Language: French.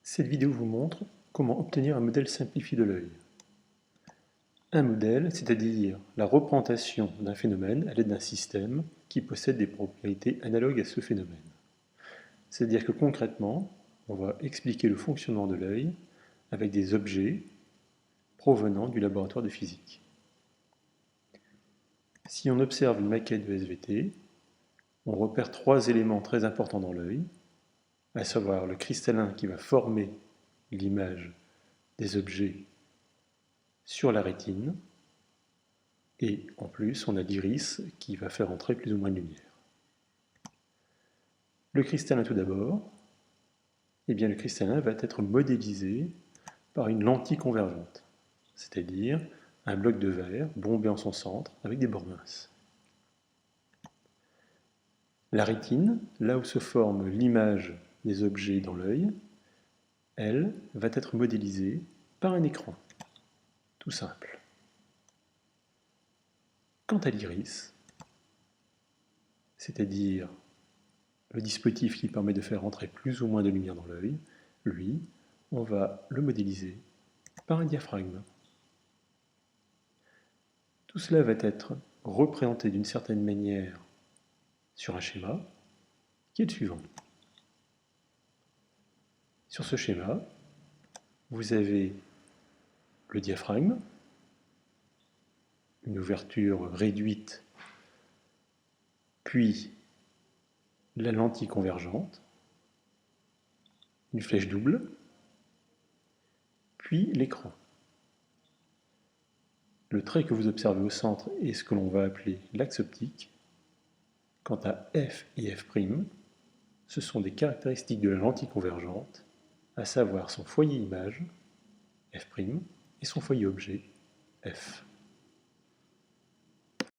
Cette vidéo vous montre comment obtenir un modèle simplifié de l'œil. Un modèle, c'est-à-dire la représentation d'un phénomène à l'aide d'un système qui possède des propriétés analogues à ce phénomène. C'est-à-dire que concrètement, on va expliquer le fonctionnement de l'œil avec des objets provenant du laboratoire de physique. Si on observe une maquette de SVT, on repère trois éléments très importants dans l'œil, à savoir le cristallin qui va former l'image des objets sur la rétine, et en plus on a l'iris qui va faire entrer plus ou moins de lumière. Le cristallin tout d'abord, le cristallin va être modélisé par une lentille convergente, c'est-à-dire un bloc de verre bombé en son centre avec des bords minces. La rétine, là où se forme l'image des objets dans l'œil, elle va être modélisée par un écran, tout simple. Quant à l'iris, c'est-à-dire le dispositif qui permet de faire entrer plus ou moins de lumière dans l'œil, lui, on va le modéliser par un diaphragme. Tout cela va être représenté d'une certaine manière sur un schéma qui est le suivant. Sur ce schéma, vous avez le diaphragme, une ouverture réduite, puis la lentille convergente, une flèche double, puis l'écran. Le trait que vous observez au centre est ce que l'on va appeler l'axe optique. Quant à f et f', ce sont des caractéristiques de la lentille convergente, à savoir son foyer image, f', et son foyer objet, f.